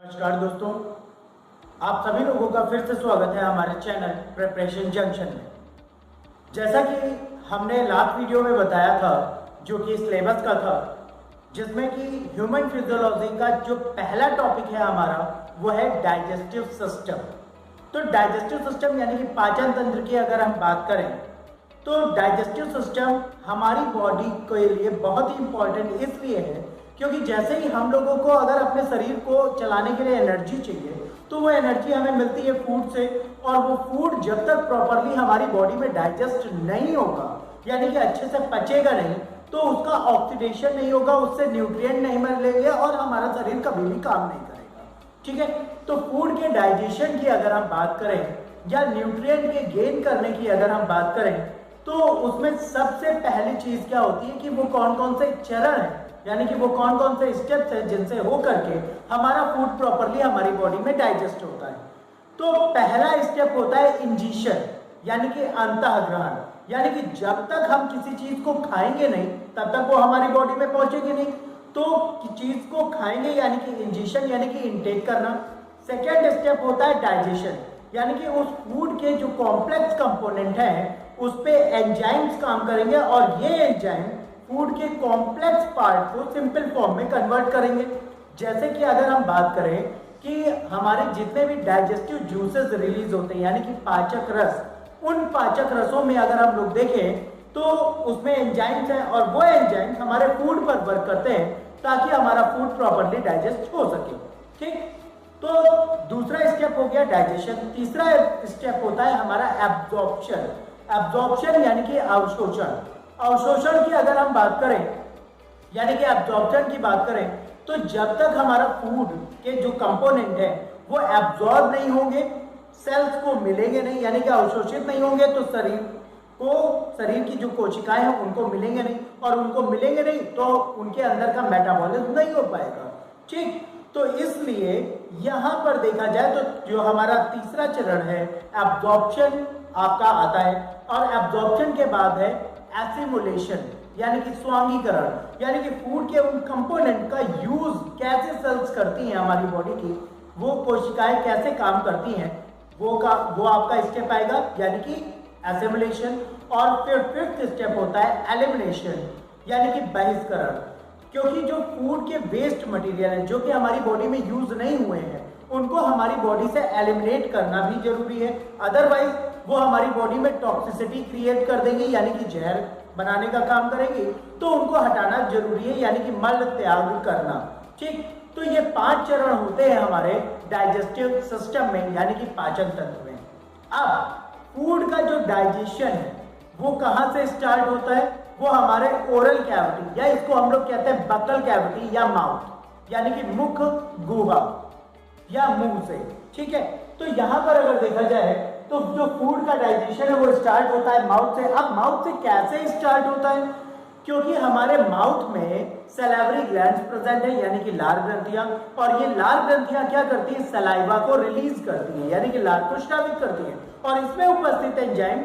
नमस्कार दोस्तों, आप सभी लोगों का फिर से स्वागत है हमारे चैनल प्रिपरेशन जंक्शन में। जैसा कि हमने लास्ट वीडियो में बताया था, जो कि सिलेबस का था, जिसमें कि ह्यूमन फिजियोलॉजी का जो पहला टॉपिक है हमारा, वो है डाइजेस्टिव सिस्टम। तो डाइजेस्टिव सिस्टम यानी कि पाचन तंत्र की अगर हम बात करें तो डाइजेस्टिव सिस्टम हमारी बॉडी के लिए बहुत ही इंपॉर्टेंट इसलिए है क्योंकि जैसे ही हम लोगों को अगर अपने शरीर को चलाने के लिए एनर्जी चाहिए तो वो एनर्जी हमें मिलती है फूड से, और वो फूड जब तक प्रॉपरली हमारी बॉडी में डाइजेस्ट नहीं होगा, यानी कि अच्छे से पचेगा नहीं, तो उसका ऑक्सीडेशन नहीं होगा, उससे न्यूट्रिएंट नहीं मिलेंगे और हमारा शरीर कभी भी काम नहीं करेगा। ठीक है, तो फूड के डाइजेशन की अगर हम बात करें या न्यूट्रिएंट के गेन करने की अगर हम बात करें तो उसमें सबसे पहली चीज क्या होती है कि वो कौन कौन से चरण है, यानी कि वो कौन कौन से स्टेप्स हैं जिनसे हो करके हमारा फूड प्रॉपरली हमारी बॉडी में डाइजेस्ट होता है। तो पहला स्टेप होता है इंजीशन, यानी कि अंतःग्रहण, यानी कि जब तक हम किसी चीज को खाएंगे नहीं तब तक वो हमारी बॉडी में पहुंचेगी नहीं, तो चीज को खाएंगे यानी कि इंजीशन यानी कि इनटेक करना। सेकेंड स्टेप होता है डाइजेशन, यानी कि उस फूड के जो कॉम्प्लेक्स कंपोनेंट हैं उस पे एंजाइम्स काम करेंगे और ये एंजाइम फूड के कॉम्प्लेक्स पार्ट को सिंपल फॉर्म में कन्वर्ट करेंगे। जैसे कि अगर हम बात करें कि हमारे जितने भी डाइजेस्टिव जूसेस रिलीज होते हैं यानी कि पाचक रस, उन पाचक रसों में अगर हम लोग देखें तो उसमें एंजाइम्स हैं और वो एंजाइम्स हमारे फूड पर वर्क करते हैं ताकि हमारा फूड प्रॉपरली डाइजेस्ट हो सके। ठीक, तो दूसरा स्टेप हो गया डाइजेशन। तीसरा स्टेप होता है हमारा एब्जॉर्प्शन। एब्जॉर्प्शन यानी कि अवशोषण। अवशोषण की अगर हम बात करें यानी कि एब्जॉर्प्शन की बात करें तो जब तक हमारा फूड के जो कंपोनेंट है वो एब्जॉर्ब नहीं होंगे, सेल्स को मिलेंगे नहीं, यानी कि अवशोषित नहीं होंगे, तो शरीर की जो कोशिकाएं हैं उनको मिलेंगे नहीं, और उनको मिलेंगे नहीं तो उनके अंदर का मेटाबॉलिज्म नहीं हो पाएगा। ठीक, तो इसलिए यहां पर देखा जाए तो जो हमारा तीसरा चरण है एब्जॉर्प्शन आपका आता है, और एब्जॉर्प्शन के बाद है एसिमुलेशन यानी कि स्वांगीकरण, यानी कि फूड के उन कंपोनेंट का यूज कैसे सेल्स करती हैं हमारी बॉडी की, वो कोशिकाएं कैसे काम करती हैं, वो आपका स्टेप आएगा यानी कि एसिमुलेशन। और फिर फिफ्थ स्टेप होता है एलिमिनेशन यानी कि बहिष्करण, क्योंकि जो फूड के वेस्ट मटेरियल है जो कि हमारी बॉडी में यूज नहीं हुए हैं उनको हमारी बॉडी से एलिमिनेट करना भी जरूरी है, अदरवाइज वो हमारी बॉडी में टॉक्सिसिटी क्रिएट कर देंगे यानी कि जहर बनाने का काम करेंगे, तो उनको हटाना जरूरी है यानी कि मल त्याग करना। ठीक, तो ये 5 चरण होते हैं हमारे डाइजेस्टिव सिस्टम में यानी कि पाचन तंत्र में। अब फूड का जो डाइजेशन है वो कहां से स्टार्ट होता है, वो हमारे ओरल कैविटी या इसको हम लोग कहते हैं बकल कैविटी या माउथ, यानी कि मुख गुहा या मुंह से। ठीक है, तो यहां पर अगर देखा जाए तो जो फूड का डाइजेशन है वो स्टार्ट होता है माउथ से। अब माउथ से कैसे स्टार्ट होता है, क्योंकि हमारे माउथ में सैलिवरी ग्लैंड्स प्रेजेंट है यानी कि लार ग्रंथियां, और ये लार ग्रंथियां क्या करती है, सलाइवा को रिलीज करती है यानी कि लार को स्रावित करती है, और इसमें उपस्थित एंजाइम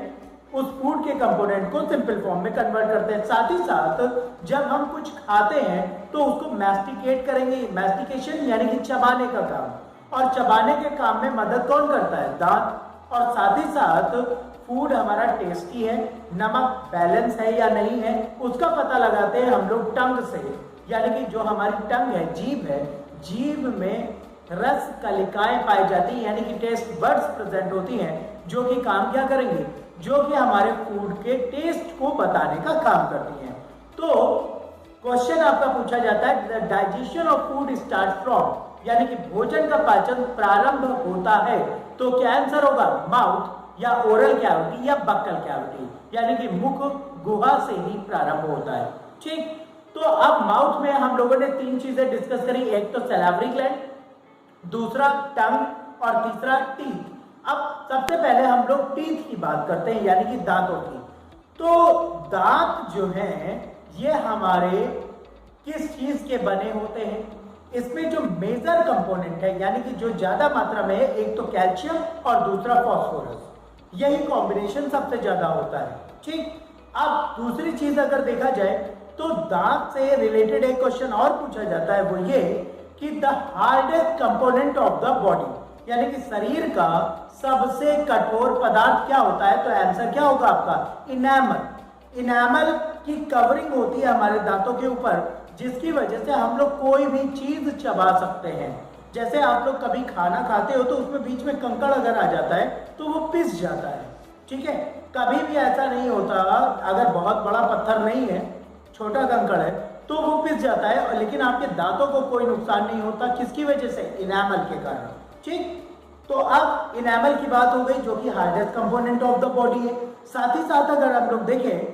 उस फूड के कंपोनेंट को सिंपल फॉर्म में कन्वर्ट करते हैं। साथ ही साथ जब हम कुछ खाते हैं तो उसको मैस्टिकेट करेंगे, मैस्टिकेशन यानी कि चबाने का काम, और चबाने के काम में मदद कौन करता है, दांत। और साथ ही साथ फूड हमारा टेस्टी है, नमक बैलेंस है या नहीं है उसका पता लगाते हैं हम लोग टंग से, यानी कि जो हमारी टंग है, जीभ है, जीभ में रस कलिकाएं पाई जाती हैं यानी कि टेस्ट बड्स प्रेजेंट होती हैं जो कि काम क्या करेंगे, जो कि हमारे फूड के टेस्ट को बताने का काम करती हैं। तो क्वेश्चन आपका पूछा जाता है the digestion of food start from, यानी कि भोजन का पाचन प्रारंभ होता है, तो क्या आंसर होगा? माउथ या ओरल कैविटी या बक्कल कैविटी, यानी कि मुख गुहा से ही प्रारंभ होता है। ठीक, तो अब माउथ में हम लोगों ने तीन चीजें डिस्कस करी, एक तो सैलिवरी ग्लैंड, दूसरा टंग और तीसरा टीथ। अब सबसे पहले हम लोग टीथ की बात करते हैं, यानी कि दांतों की। तो दांत जो हैं ये हमारे किस चीज के बने होते हैं? इसमें जो मेजर कंपोनेंट है, यानी कि जो ज्यादा मात्रा में है, एक तो कैल्शियम और दूसरा फास्फोरस, यही कॉम्बिनेशन सबसे ज्यादा होता है। ठीक, अब दूसरी चीज अगर देखा जाए तो दांत से रिलेटेड एक क्वेश्चन और पूछा जाता है, वो ये कि the hardest component of the body, यानी कि शरीर का सबसे कठोर पदार्थ क्या होता है? तो आंसर क्या होगा आपका? इनेमल। इनेमल की कवरिंग होती है हमारे दांतों के ऊपर, जिसकी वजह से हम लोग कोई भी चीज चबा सकते हैं। जैसे आप लोग कभी खाना खाते हो तो उसमें बीच में कंकड़ अगर आ जाता है तो वो पिस जाता है। ठीक है, कभी भी ऐसा नहीं होता, अगर बहुत बड़ा पत्थर नहीं है, छोटा कंकड़ है, तो वो पिस जाता है, और लेकिन आपके दांतों को कोई नुकसान नहीं होता। किसकी वजह से? इनेमल के कारण। ठीक, तो अब इनेमल की बात हो गई, जो कि hardest component of the body है। साथ ही साथ अगर हम लोग देखें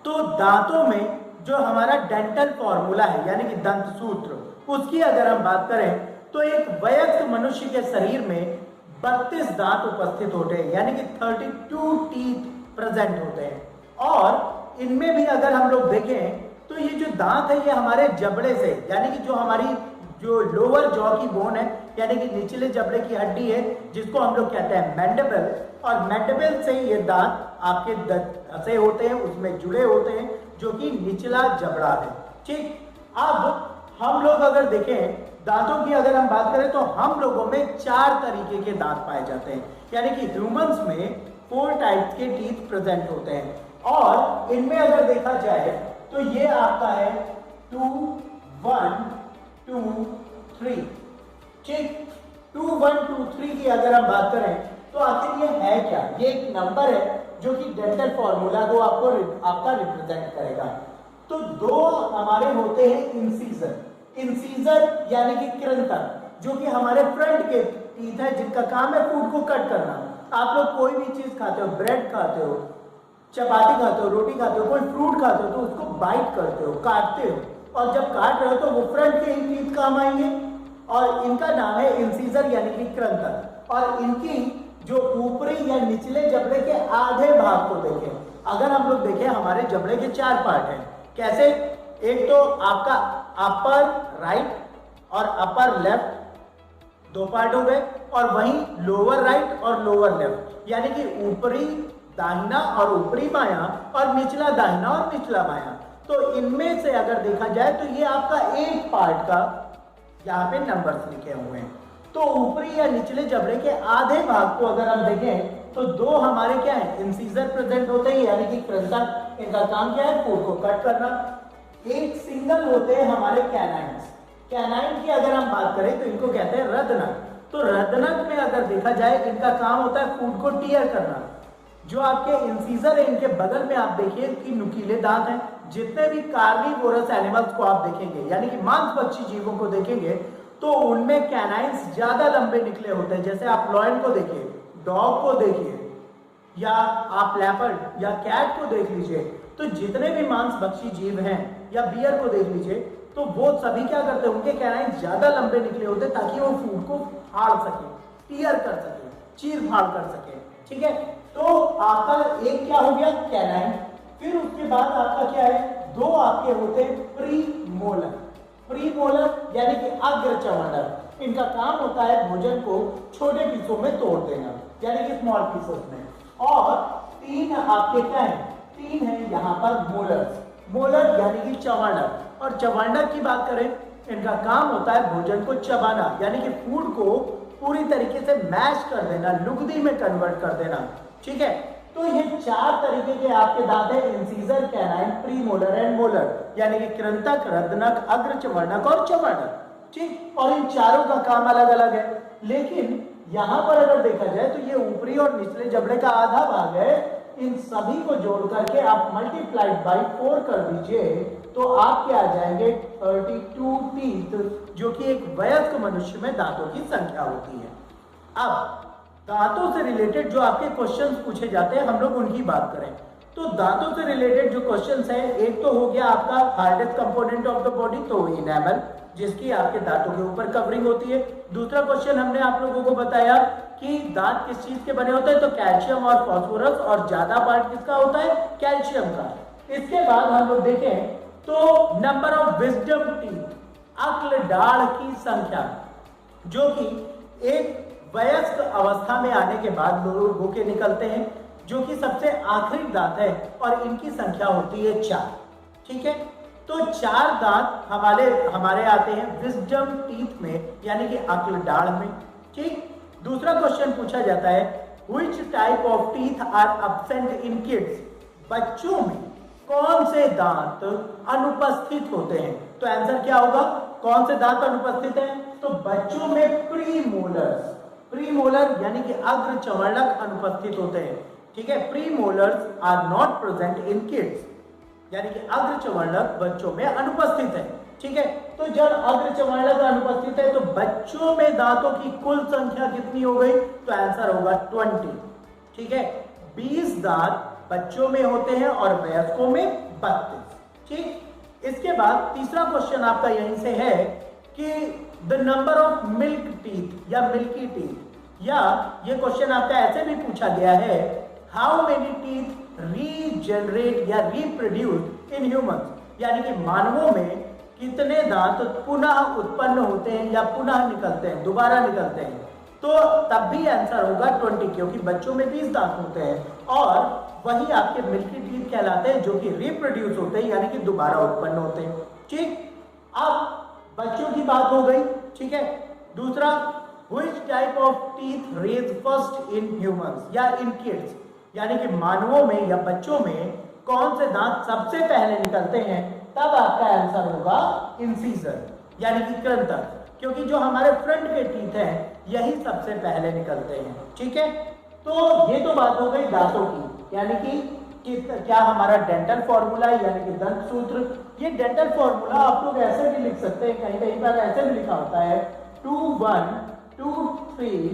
तो दांतों में जो हमारा डेंटल फॉर्मूला है, यानी कि दंत सूत्र, उसकी अगर हम बात करें तो एक वयस्क मनुष्य के शरीर में 32 दांत उपस्थित होते हैं, यानी कि 32 टीथ प्रेजेंट होते हैं। और इनमें भी अगर हम लोग देखें तो ये जो दांत है ये हमारे जबड़े से, यानी कि जो हमारी जो लोअर जॉ की बोन है, यानी कि निचले जबड़े की हड्डी है, जिसको हम लोग कहते हैं मैंडिबल, और मैंडिबल से ये दांत आपके धंसे होते हैं, उसमें जुड़े होते हैं, जो कि निचला जबड़ा है। ठीक, अब हम लोग अगर देखें दांतों की अगर हम बात करें तो हम लोगों में 4 तरीके के दांत पाए जाते हैं, यानी कि ह्यूमंस में 4 टाइप्स के टीथ प्रेजेंट होते हैं। और इनमें अगर देखा जाए तो ये आपका है 2 1 2 3। ठीक, 2 1 2 3 की अगर हम बात करें तो आखिर ये है क्या? ये एक नंबर है जो कि डेंटल फॉर्मूला को आपका रिप्रेजेंट करेगा। तो 2 हमारे होते हैं इंसीजर। इंसीजर यानी कि कृंतक, जो कि हमारे फ्रंट के टीथ है, जिनका काम है फूड को कट करना। आप लोग कोई भी चीज खाते हो, ब्रेड खाते हो, चपाती खाते हो, रोटी खाते हो, कोई फ्रूट खाते हो, तो उसको बाइट करते हो, काटते हो, और जब काट रहे हो तो वो फ्रंट के ही टीथ काम आएंगे, और इनका नाम है इंसीजर यानी कि कृंतक। और इनकी जो ऊपरी या निचले जबड़े के आधे भाग को देखें, अगर हम लोग देखें हमारे जबड़े के 4 पार्ट हैं। कैसे? एक तो आपका अपर राइट और अपर लेफ्ट 2 पार्ट हो गए, और वहीं लोअर राइट और लोअर लेफ्ट, यानी कि ऊपरी दाहिना और ऊपरी बायां, और निचला दाहिना और निचला बायां। तो इनमें से अगर देखा जाए तो ये आपका एक पार्ट का यहाँ पे नंबर्स लिखे हुए हैं। तो ऊपरी या निचले जबड़े के आधे भाग को अगर हम देखें तो 2 हमारे क्या है? इंसीजर प्रेजेंट होते हैं, यानी कि कृंतक। इनका काम क्या है? फूड को कट करना। एक सिंगल होते हैं हमारे कैनाइन्स। कैनाइन की अगर हम बात करें तो इनको कहते हैं रदनक। तो रदनक में अगर देखा जाए इनका काम होता है फूड को टीयर करना। जो आपके इंसीजर है, इनके बगल में आप देखिए कि नुकीले दांत हैं। जितने भी कार्निवोरस एनिमल्स को आप देखेंगे, यानी कि मांसभक्षी जीवों को देखेंगे, तो उनमें कैनाइन्स ज्यादा लंबे निकले होते हैं। जैसे आप लॉयन को देखिए, डॉग को देखिए, या आप लेपर्ड या कैट को देख लीजिए, तो जितने भी मांसभक्षी जीव हैं, या बियर को देख लीजिए, तो वो सभी क्या करते हैं? उनके कैनाइन्स ज्यादा लंबे निकले होते हैं, ताकि वो फूड को फाड़ सके, टीयर कर सके, चीर फाड़ कर सके। ठीक है, तो आपका एक क्या हो गया? कैनाइन। फिर उसके बाद आपका क्या है? 2 आपके होते हैं प्री मोलर। प्री मोलर यानी कि अग्र चवंडक। इनका काम होता है भोजन को छोटे पीसों में तोड़ देना, यानी कि स्मॉल पीसेस में। और 3 आपके क्या है? 3 है यहाँ पर मोलर्स। मोलर यानी कि चवंडक। और चवंडक की बात करें, इनका काम होता है भोजन को चबाना, यानी कि फूड को पूरी तरीके से मैश कर देना, लुगदी में कन्वर्ट कर देना। ठीक है, तो ये 4 तरीके के आपके दांत हैं, incisor, canine, premolar and molar, यानी कि कृंतक, रदनक, अग्र चवर्णक और चवर्णक। ठीक, और इन चारों का काम अलग अलग है। लेकिन यहां पर अगर देखा जाए तो ये ऊपरी और निचले जबड़े का आधा भाग है। इन सभी को जोड़ करके आप मल्टीप्लाइड बाई 4 कर दीजिए तो आपके आ जाएंगे 32 टीथ, जो कि एक वयस्क मनुष्य में दांतों की संख्या होती है। अब दांतों से रिलेटेड जो आपके क्वेश्चंस पूछे जाते हैं, हम लोग उनकी बात करें तो दांतों से रिलेटेड जो क्वेश्चंस है, एक तो हो गया आपका hardest component of the body, तो इनेमल, जिसकी आपके दांतों के ऊपर कवरिंग होती है। दूसरा क्वेश्चन हमने आप लोगों को बताया कि दांत किस चीज के बने होते हैं, तो कैल्शियम और फास्फोरस, और ज्यादा पार्ट किसका होता है, कैल्शियम का। इसके बाद हम लोग देखें तो नंबर ऑफ विजडम टीथ, अक्ल दाढ़ की संख्या, जो कि एक वयस्क अवस्था में आने के बाद लोगों के निकलते हैं, जो कि सबसे आखिरी दांत है, और इनकी संख्या होती है 4। ठीक है, तो 4 दांत हमारे आते हैं विजडम टीथ में, यानी कि अक्ल दाढ़ में। ठीक, दूसरा क्वेश्चन पूछा जाता है which type of teeth are absent in kids, बच्चों में कौन से दांत अनुपस्थित होते हैं। तो आंसर क्या होगा, कौन से दांत अनुपस्थित हैं, तो बच्चों में प्रीमोलर्स, प्रीमोलर यानी कि अग्र चवर्णक अनुपस्थित होते हैं। ठीक है, premolars are not present in kids, यानी कि अग्र चवर्णक बच्चों में अनुपस्थित है। ठीक है, तो जब अग्र चवर्णक अनुपस्थित है तो बच्चों में दांतों की कुल संख्या कितनी हो गई, तो आंसर होगा 20। ठीक है, 20 दांत बच्चों में होते हैं और वयस्कों में 32। ठीक, इसके बाद तीसरा क्वेश्चन आपका यहीं से है कि the number of milk teeth या मिल्की टीथ, या ये क्वेश्चन आपका ऐसे भी पूछा गया है हाउ मेनी टीथ रीजनरेट या रिप्रोड्यूस इन ह्यूमंस, यानी कि मानवों में कितने दांत पुनः उत्पन्न होते हैं या पुनः निकलते हैं, दोबारा निकलते हैं। तो तब भी आंसर होगा 20, क्योंकि बच्चों में 20 दांत होते हैं और वही आपके मिल्की टीथ कहलाते हैं, जो कि रिप्रोड्यूस होते हैं, यानी कि दोबारा उत्पन्न होते हैं। ठीक, अब बच्चों की बात हो गई। ठीक है, दूसरा which type of teeth raise first in humans या in kids, यानी कि मानवों में या बच्चों में कौन से दांत सबसे पहले निकलते हैं, तब आपका आंसर होगा इंसीजर, यानी कि कृंतक, क्योंकि जो हमारे फ्रंट के टीथ हैं यही सबसे पहले निकलते हैं। ठीक है, तो ये तो बात हो गई दांतों की, यानी कि क्या हमारा डेंटल फॉर्मूला यानी कि दंत सूत्र। ये डेंटल फॉर्मूला आप लोग ऐसे भी लिख सकते हैं, कहीं कहीं पर ऐसे भी लिखा होता है 2 1 2 3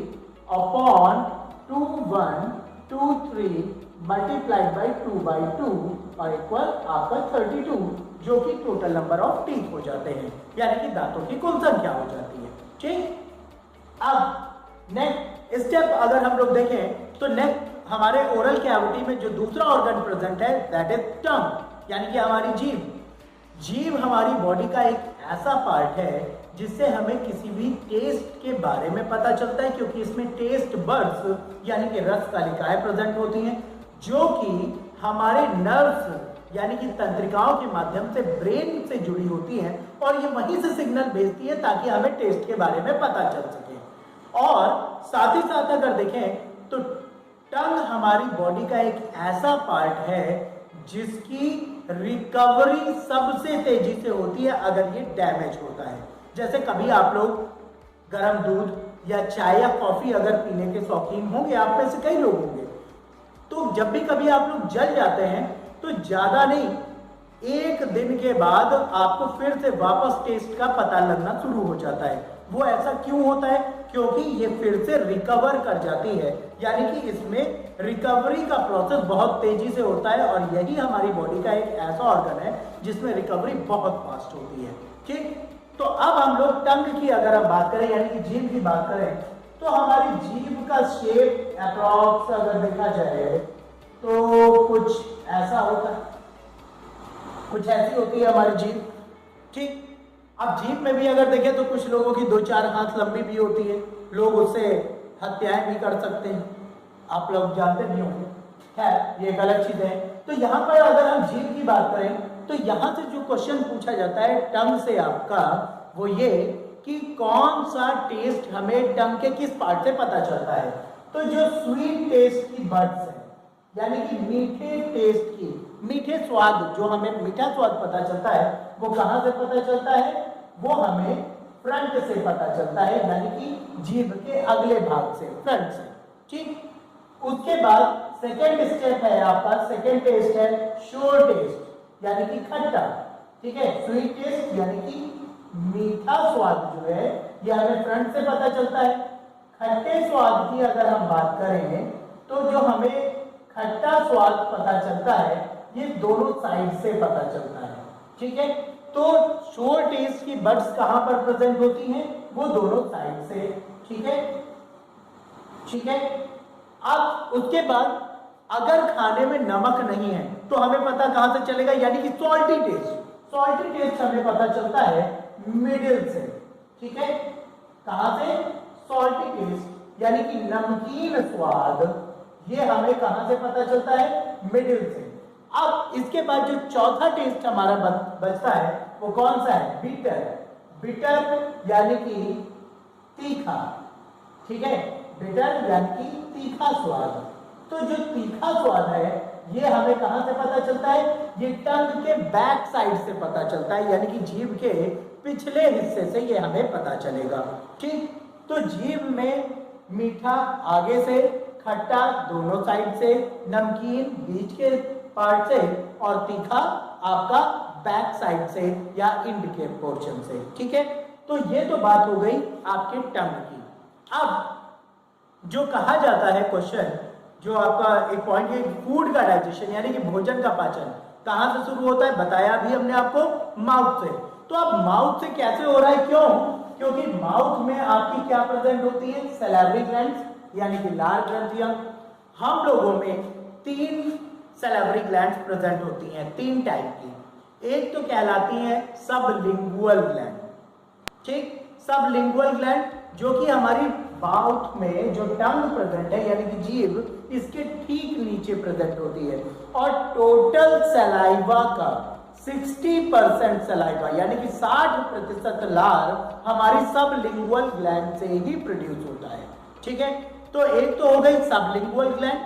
अपॉन 2 1 2 3 मल्टीप्लाइड बाई 2/2 और इक्वल आपका 32, जो कि टोटल नंबर ऑफ टीथ हो जाते हैं, यानी कि दांतों की कुल संख्या हो जाती है। ठीक, अब नेक्स्ट स्टेप अगर हम लोग देखें तो नेक्स्ट हमारे ओरल कैविटी में जो दूसरा ऑर्गन प्रेजेंट है दैट इज टंग, यानी कि हमारी जीभ। जीभ हमारी बॉडी का एक ऐसा पार्ट है जिससे हमें किसी भी टेस्ट के बारे में पता चलता है, क्योंकि इसमें टेस्ट बड्स यानी कि रस कालिकाएं प्रेजेंट होती हैं, जो कि हमारे नर्व्स यानी कि तंत्रिकाओं के माध्यम से ब्रेन से जुड़ी होती हैं, और ये वहीं से सिग्नल भेजती है ताकि हमें टेस्ट के बारे में पता चल सके। और साथ ही साथ अगर देखें तो टंग हमारी बॉडी का एक ऐसा पार्ट है जिसकी रिकवरी सबसे तेजी से होती है अगर ये डैमेज होता है। जैसे कभी आप लोग गर्म दूध या चाय या कॉफी अगर पीने के शौकीन होंगे, आप में से कई लोग होंगे, तो जब भी कभी आप लोग जल जाते हैं तो ज्यादा नहीं, 1 दिन के बाद आपको फिर से वापस टेस्ट का पता लगना शुरू हो जाता है। वो ऐसा क्यों होता है, क्योंकि ये फिर से रिकवर कर जाती है, यानी कि इसमें रिकवरी का प्रोसेस बहुत तेजी से होता है, और यही हमारी बॉडी का एक ऐसा ऑर्गन है जिसमें रिकवरी बहुत फास्ट होती है। ठीक, तो अब हम लोग टंग की अगर हम बात करें यानी कि जीभ की बात करें, तो हमारी जीभ का शेप अप्रॉक्स अगर देखा जाए तो कुछ ऐसा होता है, कुछ ऐसी होती है हमारी जीभ। ठीक, अब जीभ में भी अगर देखें तो कुछ लोगों की 2-4 हाथ लंबी भी होती है, लोग उससे हत्याएं भी कर सकते हैं, आप लोग जानते भी होंगे। खैर ये गलत चीज है। तो यहाँ पर अगर हम जीभ की बात करें तो यहाँ से जो क्वेश्चन पूछा जाता है टंग से आपका, वो ये कि कौन सा टेस्ट हमें टंग के किस पार्ट से पता चलता है। तो जो स्वीट टेस्ट की बड्स है, यानी कि मीठे टेस्ट की, मीठे स्वाद, जो हमें मीठा स्वाद पता चलता है वो कहां से पता चलता है, वो हमें फ्रंट से पता चलता है, यानी कि जीभ के अगले भाग से, फ्रंट से। ठीक, उसके बाद सेकेंड स्टेप है आपका, सेकेंड टेस्ट है श्योर टेस्ट, यानी कि खट्टा। ठीक है। स्वीट टेस्ट यानी कि मीठा स्वाद जो है ये हमें फ्रंट से पता चलता है। खट्टे स्वाद की अगर हम बात करें तो जो हमें खट्टा स्वाद पता चलता है ये दोनों साइड से पता चलता है, ठीक है। तो शोर टेस्ट की बड्स कहां पर प्रेजेंट होती हैं? वो दोनों साइड से, ठीक है, ठीक है। अब उसके बाद अगर खाने में नमक नहीं है तो हमें पता कहां से चलेगा? यानी कि सॉल्टी टेस्ट। सॉल्टी टेस्ट हमें पता चलता है मिडिल से, ठीक है। कहां से? सॉल्टी टेस्ट यानी कि नमकीन स्वाद, ये हमें कहां से पता चलता है? मिडिल से। अब इसके बाद जो चौथा टेस्ट हमारा बचता है वो कौन सा है? बिटर। बिटर यानी कि तीखा, ठीक है। बिटर यानी कि तीखा स्वाद। तो जो तीखा स्वाद है ये हमें कहां से पता चलता है? ये टंग के बैक साइड से पता चलता है, यानी कि जीभ के पिछले हिस्से से ये हमें पता चलेगा, ठीक। तो जीभ में मीठा आगे से, खट्टा दोनों साइड से, नमकीन बीच के पार्ट से और तीखा आपका बैक साइड से या इंड के पोर्शन से, ठीक है। तो ये तो बात हो गई आपके टंग की। अब जो कहा जाता है क्वेश्चन, जो आपका एक पॉइंट है फूड का डाइजेशन यानी कि भोजन का पाचन कहां से शुरू होता है? बताया भी हमने आपको, माउथ से। तो अब माउथ से कैसे हो रहा है? क्यों? क्योंकि माउथ में आपकी क्या प्रेजेंट होती है? सैलिवरी ग्लैंड्स यानी कि लार ग्रंथियां। हम लोगों में 3 सैलिवरी ग्लैंड्स प्रेजेंट होती हैं, 3 टाइप की। एक तो कहलाती है सबलिंगुअल ग्लैंड, ठीक। सबलिंगुअल ग्लैंड जो कि हमारी माउथ में जो टंग प्रेजेंट है यानी कि जीभ, इसके ठीक नीचे प्रेजेंट होती है। और टोटल सलाइवा का 60% सलाइवा यानी कि 60% लार हमारी सबलिंगुअल ग्लैंड से ही प्रोड्यूस होता है, ठीक है। तो एक तो हो गई सबलिंगुअल ग्लैंड,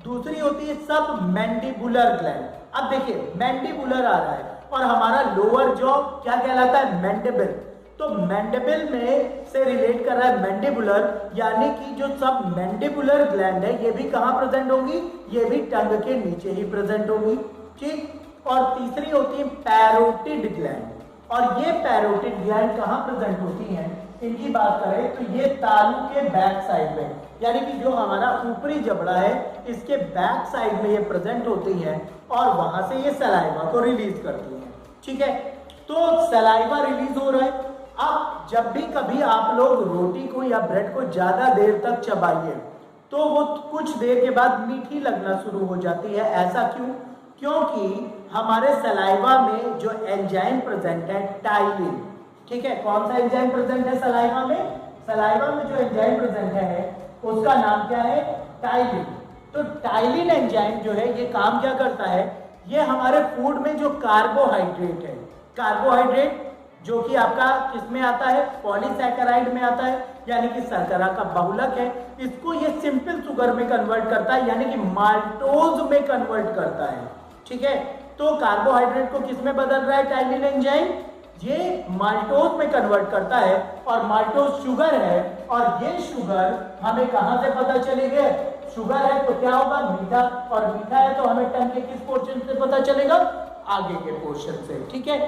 दूसरी होती है सब मैंडिबुलर ग्लैंड। अब देखिए मैंडिबुलर आ रहा है और हमारा लोअर जॉ क्या कहलाता है? मैंडिबल। तो मैंडिबल में से रिलेट कर रहा है मैंडिबुलर, यानी कि जो सब मैंडिबुलर ग्लैंड है ये भी कहां प्रेजेंट होगी? ये भी टंग के नीचे ही प्रेजेंट होगी, ठीक। और तीसरी होती है पैरोटिड ग्लैंड, और ये पैरोटिड ग्लैंड कहां प्रेजेंट होती हैं? इनकी बात करें तो ये तालू के बैक साइड में, यानी कि जो हमारा ऊपरी जबड़ा है इसके बैक साइड में ये प्रेजेंट होती है और वहां से ये सलाइवा को रिलीज करती है, ठीक है। तो सलाइवा रिलीज हो रहा है। अब जब भी कभी आप लोग रोटी को या ब्रेड को ज्यादा देर तक चबाइए तो वो कुछ देर के बाद मीठी लगना शुरू हो जाती है। ऐसा क्यों? क्योंकि हमारे सलाइवा में जो एंजाइम प्रेजेंट है टाइलिन, ठीक है। कौन सा एंजाइम प्रेजेंट है सलाइवा में? सलाइवा में जो एंजाइम प्रेजेंट है उसका नाम क्या है? टाइलिन। तो टाइलिन एंजाइम जो है ये काम क्या करता है? ये हमारे फूड में जो कार्बोहाइड्रेट है, कार्बोहाइड्रेट जो कि आपका किसमें आता है? पॉलीसैकेराइड में आता है, यानी कि शर्करा का बहुलक है। इसको ये सिंपल शुगर में कन्वर्ट करता है, यानी कि माल्टोज में कन्वर्ट करता है, ठीक है। तो कार्बोहाइड्रेट को किसमें बदल रहा है टाइलिन एंजाइम? ये माल्टोज में कन्वर्ट करता है, और माल्टोज शुगर है, और ये शुगर हमें कहां से पता चलेगा? शुगर है तो क्या होगा? मीठा, और मीठा है तो हमें टंग के किस पोर्शन से पता चलेगा? आगे के पोर्शन से, ठीक है।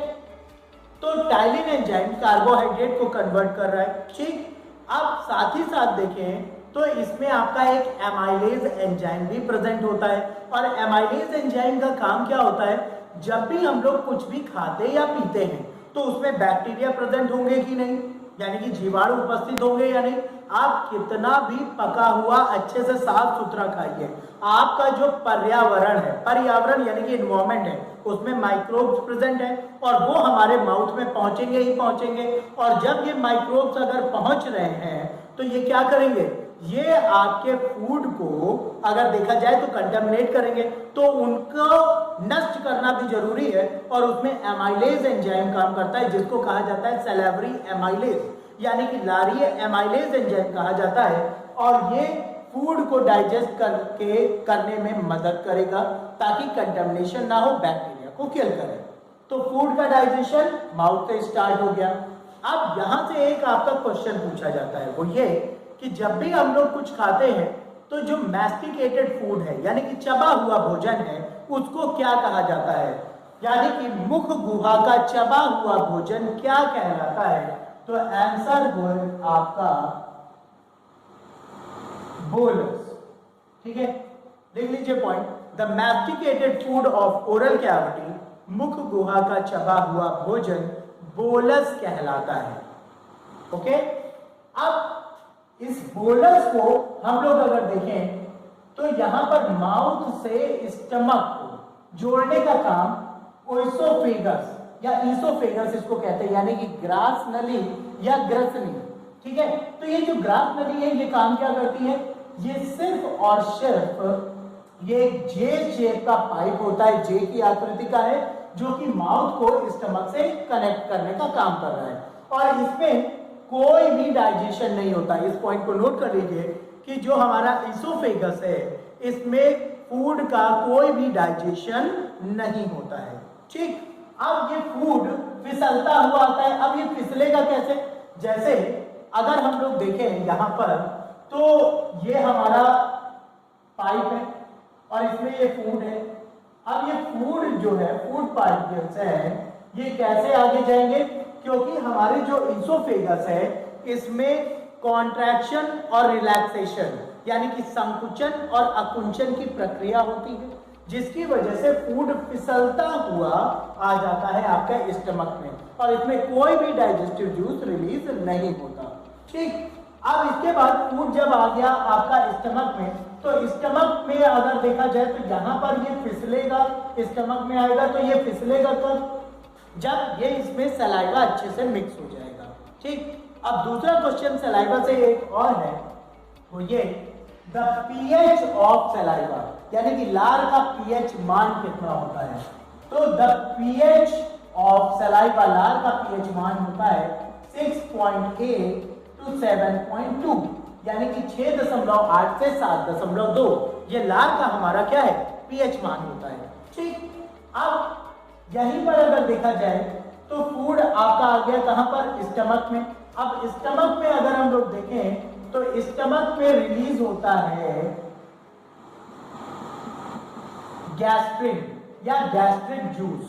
तो टाइलिन एंजाइम कार्बोहाइड्रेट को कन्वर्ट कर रहा है, ठीक। अब साथ ही साथ देखें तो इसमें आपका एक एमाइलेज एंजाइम भी प्रेजेंट होता है, और एमाइलेज एंजाइम का काम क्या होता है? जब भी हम लोग कुछ भी खाते या पीते हैं तो उसमें बैक्टीरिया प्रेजेंट होंगे कि नहीं, यानी कि जीवाणु उपस्थित होंगे या नहीं। आप कितना भी पका हुआ अच्छे से साफ सुथरा खाइए, आपका जो पर्यावरण है, पर्यावरण यानी कि एनवायरमेंट है, उसमें माइक्रोब्स प्रेजेंट है और वो हमारे माउथ में पहुंचेंगे ही पहुंचेंगे। और जब ये माइक्रोब्स अगर पहुंच रहे हैं तो ये क्या करेंगे? ये आपके फूड को अगर देखा जाए तो कंटामिनेट करेंगे, तो उनको नष्ट करना भी जरूरी है। और उसमें एमाइलेज एंजाइम काम करता है, जिसको कहा जाता है सैलिवरी एमाइलेज, यानी कि लारीय एमाइलेज एंजाइम कहा जाता है। और ये फूड को डाइजेस्ट करने में मदद करेगा ताकि कंटामिनेशन ना हो, बैक्टीरिया को किल करे। तो फूड का डाइजेशन माउथ से स्टार्ट हो गया। अब यहां से एक आपका क्वेश्चन पूछा जाता है, वो ये कि जब भी हम लोग कुछ खाते हैं तो जो मैस्टिकेटेड फूड है यानी कि चबा हुआ भोजन है उसको क्या कहा जाता है? यानी कि मुख गुहा का चबा हुआ भोजन क्या कहलाता है? तो आंसर हो आपका बोलस। ठीक है, देख लीजिए point, the masticated food of oral cavity, मुख गुहा का चबा हुआ भोजन बोलस कहलाता है। ओके, अब इस बोलस को हम लोग अगर देखें तो यहां पर माउथ से स्टमक को जोड़ने का काम ओइसोफेगस या ईसोफेगस इसको कहते हैं, यानी कि ग्रास नली या ग्रसनी। ठीक है, तो ये जो ग्रास नली है ये काम क्या करती है? ये सिर्फ और सिर्फ ये जे शेप का पाइप होता है, जे की आकृति का है, जो कि माउथ को स्टमक से कनेक्ट करने का काम कर रहा है, और इसमें कोई भी डाइजेशन नहीं होता। इस पॉइंट को नोट कर लीजिए कि जो हमारा इसोफेगस है इसमें फूड का कोई भी डाइजेशन नहीं होता है। ठीक, अब ये फूड फिसलता हुआ आता है। अब ये फिसलेगा कैसे? जैसे अगर हम लोग देखें यहां पर, तो ये हमारा पाइप है और इसमें ये फूड है। अब ये फूड जो है, फूड पार्टिकल्स है, ये कैसे आगे जाएंगे? क्योंकि हमारे जो इसोफेगस है इसमें कॉन्ट्रैक्शन और रिलैक्सेशन यानी कि संकुचन और अकुंचन की प्रक्रिया होती है, जिसकी वजह से फूड फिसलता हुआ आ जाता है आपके स्टमक में, और इसमें कोई भी डाइजेस्टिव जूस रिलीज नहीं होता। ठीक, अब इसके बाद फूड जब आ गया आपका स्टमक में, तो स्टमक में अगर देखा जाए तो यहां पर ये फिसलेगा, स्टमक में आएगा तो ये फिसलेगा कब? जब ये इसमें सलाइवा अच्छे से मिक्स हो जाएगा। ठीक, अब दूसरा क्वेश्चन सलाइवा से एक और है, वो ये द पीएच ऑफ सलाइवा, यानी कि लार का पीएच मान कितना होता है? तो द पीएच ऑफ सलाइवा, लार का पीएच मान होता है 6.8 to 7.2, यानी कि 6.8 से 7.2, ये लार का हमारा क्या है? पीएच मान होता है। ठीक, अब यहीं पर अगर देखा जाए तो फूड आपका आ गया कहां पर? स्टमक में। अब स्टमक में अगर हम लोग देखें तो स्टमक में रिलीज होता है गैस्ट्रिन या गैस्ट्रिक जूस।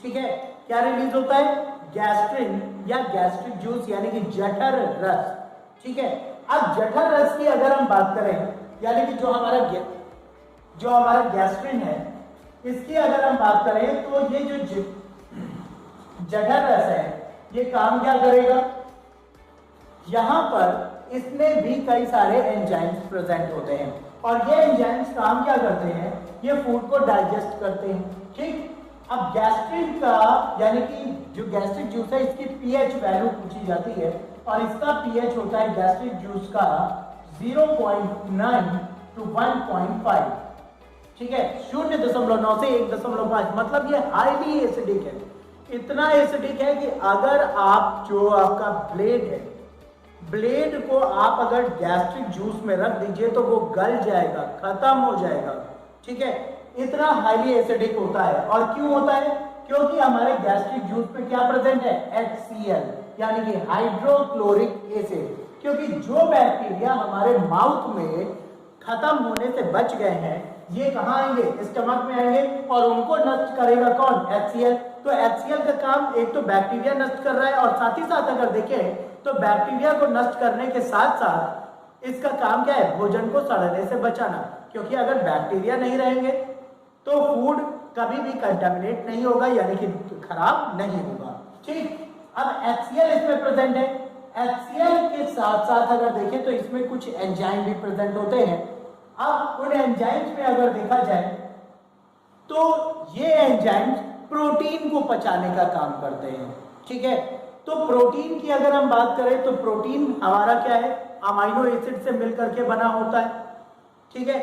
ठीक है, क्या रिलीज होता है? गैस्ट्रिन या गैस्ट्रिक जूस, यानी कि जठर रस। ठीक है, अब जठर रस की अगर हम बात करें, यानी कि जो हमारा गैस्ट्रिन है, इसकी अगर हम बात करें तो ये जो जठर रस है ये काम क्या करेगा? यहां पर इसमें भी कई सारे एंजाइम्स प्रेजेंट होते हैं, और ये एंजाइम्स काम क्या करते हैं? ये फूड को डाइजेस्ट करते हैं। ठीक, अब गैस्ट्रिन का यानी कि जो गैस्ट्रिक जूस है इसकी पीएच वैल्यू पूछी जाती है, और इसका पीएच होता है गैस्ट्रिक जूस का 0.9 to 1.5। ठीक है, 0.9 से 1.5, मतलब ये हाईली एसिडिक है। इतना एसिडिक है कि अगर आप जो आपका ब्लेड है, ब्लेड को आप अगर गैस्ट्रिक जूस में रख दीजिए तो वो गल जाएगा, खत्म हो जाएगा। ठीक है, इतना हाईली एसिडिक होता है। और क्यों होता है? क्योंकि हमारे गैस्ट्रिक जूस में क्या प्रेजेंट है? HCl, यानी कि हाइड्रोक्लोरिक एसिड। क्योंकि जो बैक्टीरिया हमारे माउथ में खत्म होने से बच गए हैं, ये कहाँ आएंगे? स्टमक में आएंगे, और उनको नष्ट करेगा कौन? HCl। तो HCl का काम एक तो बैक्टीरिया नष्ट कर रहा है, और साथ ही साथ अगर देखें तो बैक्टीरिया को नष्ट करने के साथ साथ इसका काम क्या है? भोजन को सड़ने से बचाना। क्योंकि अगर बैक्टीरिया नहीं रहेंगे तो फूड कभी भी कंटामिनेट नहीं होगा, यानी कि खराब नहीं होगा। ठीक, अब HCl इसमें प्रेजेंट है। HCl के साथ साथ अगर देखें तो इसमें कुछ एंजाइम भी प्रेजेंट होते हैं। अब उन एंजाइम्स में अगर देखा जाए तो ये एंजाइम्स प्रोटीन को पचाने का काम करते हैं। ठीक है, तो प्रोटीन की अगर हम बात करें तो प्रोटीन हमारा क्या है? अमाइनो एसिड से मिलकर के बना होता है। ठीक है,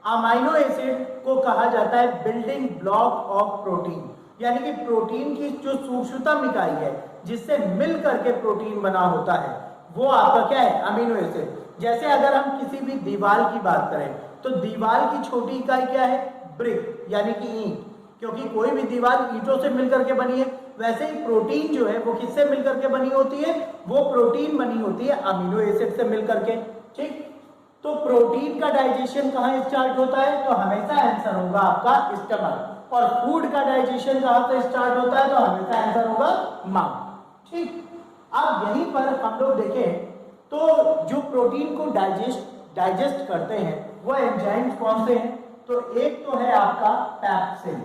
अमाइनो एसिड को कहा जाता है बिल्डिंग ब्लॉक ऑफ प्रोटीन, यानी कि प्रोटीन की जो सूक्ष्मतम इकाई है जिससे मिल करके प्रोटीन बना होता है वो आपका क्या है? Amino acid. जैसे अगर हम किसी भी दीवार की बात करें तो दीवार की छोटी इकाई क्या है? ब्रिक, यानी कि ईंट, क्योंकि कोई भी दीवार ईंटों से मिलकर के बनी है। वैसे ही प्रोटीन जो है वो किससे मिलकर के बनी होती है? वो प्रोटीन बनी होती है अमीनो एसिड से मिलकर के। ठीक, तो प्रोटीन का डाइजेशन कहाँ स्टार्ट होता है? तो हमेशा आंसर होगा आपका स्टमक। और फूड का डाइजेशन कहां से स्टार्ट होता है, तो हमेशा आंसर होगा माउथ। ठीक, अब यहीं पर हम लोग देखें तो जो प्रोटीन को डाइजेस्ट करते हैं वो एंजाइम्स कौन से हैं, तो एक तो है आपका पैप्सिन।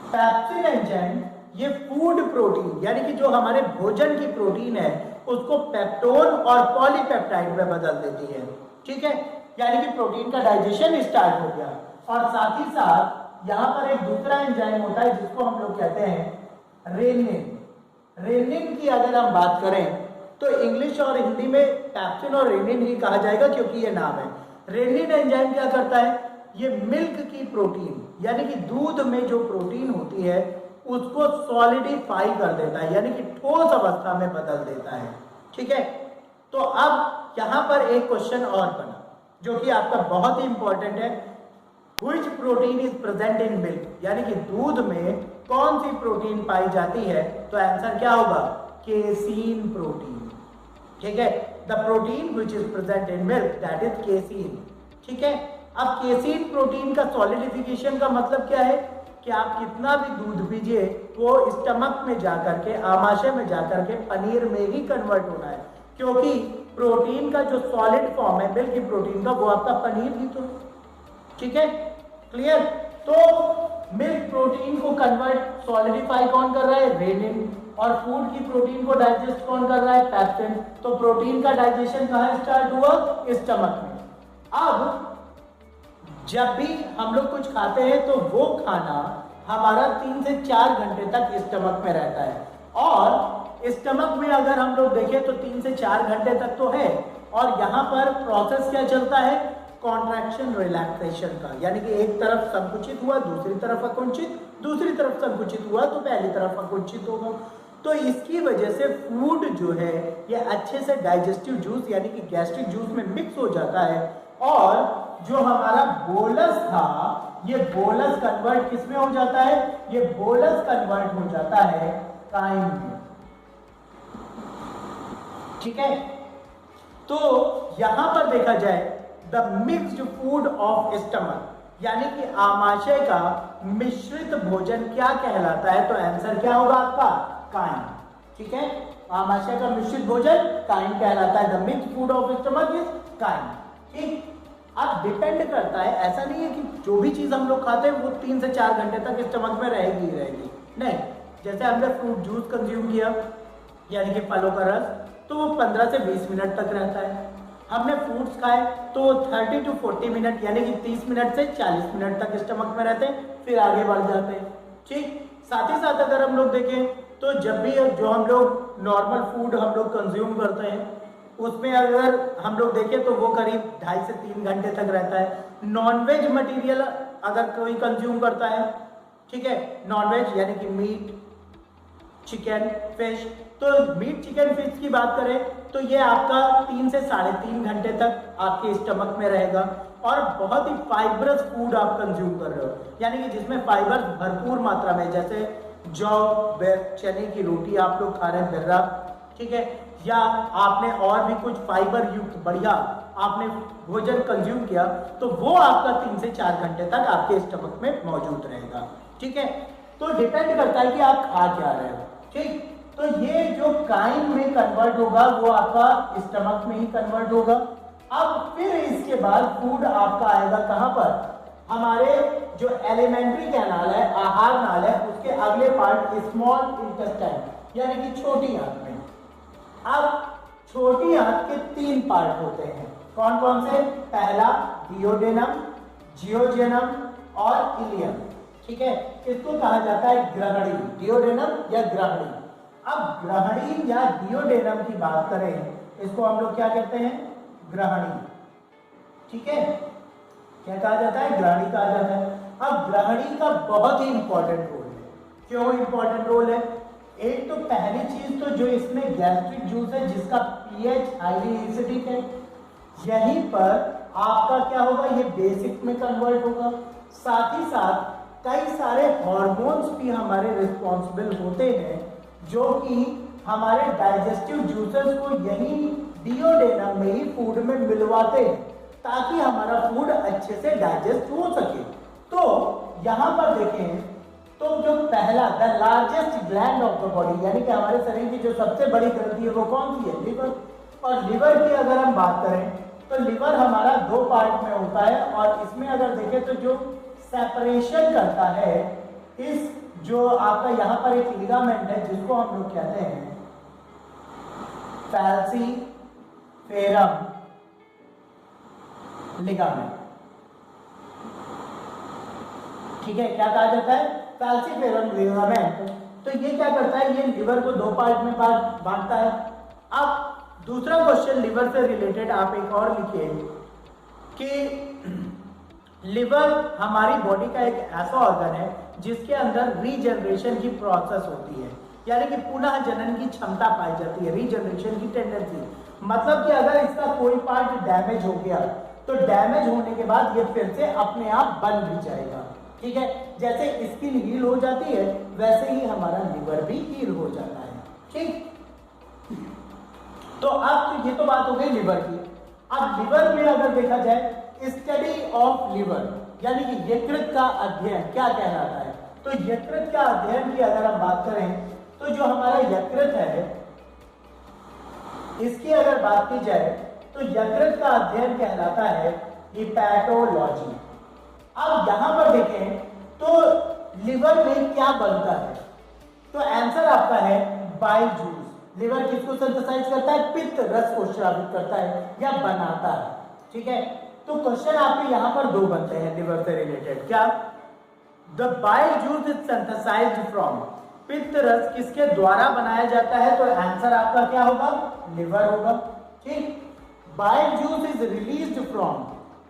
पैप्सिन एंजाइम ये फूड प्रोटीन यानी कि जो हमारे भोजन की प्रोटीन है उसको पेप्टोन और पॉलीपेप्टाइड में बदल देती है। ठीक है, यानी कि प्रोटीन का डाइजेशन स्टार्ट हो गया। और साथ ही साथ यहाँ पर एक दूसरा एंजाइम होता है जिसको हम लोग कहते हैं रेनिन। रेनिन की अगर हम बात करें तो इंग्लिश और हिंदी में पैप्सिन और रेनिन ही कहा जाएगा क्योंकि ये नाम है। रेनिन एंजाइम क्या करता है, ये मिल्क की प्रोटीन यानी कि दूध में जो प्रोटीन होती है उसको सॉलिडिफाई कर देता है यानी कि ठोस अवस्था में बदल देता है। ठीक है, तो अब यहां पर एक क्वेश्चन और बना जो कि आपका बहुत ही इंपॉर्टेंट है, which protein is present in milk, यानी कि दूध में कौन सी प्रोटीन पाई जाती है, तो आंसर क्या होगा, केसीन प्रोटीन। ठीक है, the protein which is present in milk that is casein. ठीक है, अब केसीन प्रोटीन का सॉलिडिफिकेशन का मतलब क्या है कि आप कितना भी दूध पीजिए वो स्टमक में जाकर के, आमाशय में जाकर के पनीर में ही कन्वर्ट होना है, क्योंकि प्रोटीन का जो सॉलिड फॉर्म है मिल्क की प्रोटीन का वो आपका पनीर ही तो। ठीक है, क्लियर। तो मिल्क प्रोटीन को कन्वर्ट सॉलिडिफाई कौन कर रहा है, रेनिन, और फूड की प्रोटीन को डाइजेस्ट कौन कर रहा है, पैप्सिन। तो प्रोटीन का डाइजेशन कहाँ स्टार्ट हुआ, स्टमक में। अब जब भी हम लोग कुछ खाते हैं तो वो खाना हमारा 3 से 4 घंटे तक स्टमक में रहता है, और स्टमक में अगर हम लोग देखें तो 3 से 4 घंटे तक तो है, और यहाँ पर प्रोसेस क्या चलता है, कॉन्ट्रैक्शन रिलैक्सेशन का, यानी कि एक तरफ संकुचित हुआ दूसरी तरफ अकुंचित, दूसरी तरफ संकुचित हुआ तो पहली तरफ अकुंचित होगा। तो इसकी वजह से फूड जो है ये अच्छे से डाइजेस्टिव जूस यानी कि गैस्ट्रिक जूस में मिक्स हो जाता है, और जो हमारा बोलस था ये बोलस कन्वर्ट किस में हो जाता है, ये बोलस कन्वर्ट हो जाता है काइम में। ठीक है, तो यहां पर देखा जाए the mixed food of stomach यानी कि आमाशय का मिश्रित भोजन क्या कहलाता है, तो आंसर क्या होगा आपका, काइम। ठीक है, आमाशय का मिश्रित भोजन काइम कहलाता है, the mixed food of stomach is crime. ठीक, अब डिपेंड करता है, ऐसा नहीं है कि जो भी चीज हम लोग खाते हैं वो 3 से 4 घंटे तक स्टमक में रहेगी ही रहेगी, नहीं। जैसे हमने फ्रूट जूस कंज्यूम किया यानी कि फलों का रस, तो वो 15 से 20 मिनट तक रहता है। हमने फ्रूट्स खाए तो 30 to 40 मिनट यानी कि 30 मिनट से 40 मिनट तक स्टमक में रहते हैं, फिर आगे बढ़ जाते हैं। ठीक, साथ ही साथ अगर हम लोग देखें तो जब भी जो हम लोग नॉर्मल फूड हम लोग कंज्यूम करते हैं उसमें अगर हम लोग देखें तो वो करीब 2.5 से 3 घंटे तक रहता है। नॉनवेज मटेरियल अगर कोई कंज्यूम करता है, ठीक है, नॉनवेज यानी कि मीट, चिकन, फिश, तो मीट, चिकन, फिश की बात करें तो ये आपका 3 से 3.5 घंटे तक आपके स्टमक में रहेगा, और बहुत ही फाइबरस फूड आप कंज्यूम कर रहे हो यानी कि जिसमें फाइबर भरपूर मात्रा में, जैसे जौ, चने की रोटी आप लोग खा रहे हैं, बिर्रा, ठीक है, या आपने और भी कुछ फाइबर युक्त बढ़िया आपने भोजन कंज्यूम किया तो वो आपका 3 से 4 घंटे तक आपके स्टमक में मौजूद रहेगा। ठीक है, तो डिपेंड करता है कि आप खा क्या रहे हो। ठीक, तो ये जो काइम में कन्वर्ट होगा वो आपका स्टमक में ही कन्वर्ट होगा। अब फिर इसके बाद फूड आपका आएगा कहां पर, हमारे जो एलिमेंट्री कैनाल है, आहार नाल है, उसके अगले पार्ट स्मॉल इंटेस्टाइन यानी कि छोटी आंत में। अब छोटी आंत के 3 पार्ट होते हैं, कौन कौन से, पहला डियोडेनम, जियोजेनम और इलियम। ठीक है, इसको कहा जाता है ग्रहणी, डियोडेनम या ग्रहणी। अब ग्रहणी या डियोडेनम की बात करें इसको हम लोग क्या कहते हैं, ग्रहणी। ठीक है, क्या कहा जाता है, ग्रहणी कहा जाता है। अब ग्रहणी का बहुत ही इंपॉर्टेंट रोल है। क्यों इंपॉर्टेंट रोल है, एक तो पहली चीज तो जो इसमें गैस्ट्रिक जूस है जिसका पीएच हाईली एसिडिक है, यहीं पर आपका क्या होगा, ये बेसिक में कन्वर्ट होगा। साथ ही साथ कई सारे हार्मोन्स भी हमारे रिस्पॉन्सिबल होते हैं जो कि हमारे डाइजेस्टिव जूसेस को यही डियोडेनम में ही फूड में मिलवाते हैं ताकि हमारा फूड अच्छे से डाइजेस्ट हो सके। तो यहाँ पर देखें तो जो पहला the largest gland of the body, यानी कि हमारे शरीर की जो सबसे बड़ी ग्रंथि है वो कौन सी है? लिवर। और लिवर की अगर हम बात करें तो लिवर हमारा दो पार्ट में होता है, और इसमें अगर देखें तो जो सेपरेशन करता है इस जो आपका यहाँ पर एक लिगामेंट है जिसको हम लोग कहते हैं फैल्सीफेरम लिगामेंट। ठीक है, क्या कहा जाता है? Falciparum ligament. तो ये क्या करता है? ये लिवर को दो पार्ट में बांटता है। अब दूसरा क्वेश्चन लिवर से रिलेटेड आप एक और लिखिए कि लिवर हमारी बॉडी का एक ऐसा ऑर्गन है जिसके अंदर रीजनरेशन की प्रोसेस होती है, यानी कि पुनः जनन की क्षमता पाई जाती है, रीजनरेशन की टेंडेंसी। मतलब कि अगर इसका कोई पार्ट डैमेज हो गया तो डैमेज होने के बाद ये फिर से अपने आप बन भी जाएगा। ठीक है, जैसे स्किन हील हो जाती है वैसे ही हमारा लिवर भी हील हो जाता है। ठीक, तो अब तो ये तो बात हो गई लिवर की। अब लिवर में अगर देखा जाए स्टडी ऑफ लिवर, यानी कि यकृत का अध्ययन क्या कहलाता है? तो यकृत का अध्ययन की अगर हम बात करें तो जो हमारा यकृत है इसकी अगर बात की जाए तो यकृत का अध्ययन कहलाता है हिपैटोलॉजी। अब यहां पर देखें तो लिवर में क्या बनता है? तो आंसर आपका है बाइल जूस। लिवर किसको सिंथेसाइज करता है? पित्त रस को स्रावित करता है या बनाता है। ठीक है, तो क्वेश्चन आपके यहां पर दो बनते हैं लिवर से रिलेटेड। क्या? The bile juice is synthesised from, पित्त रस किसके द्वारा बनाया जाता है? तो आंसर आपका क्या होगा? लिवर होगा। ठीक, bile juice is released from,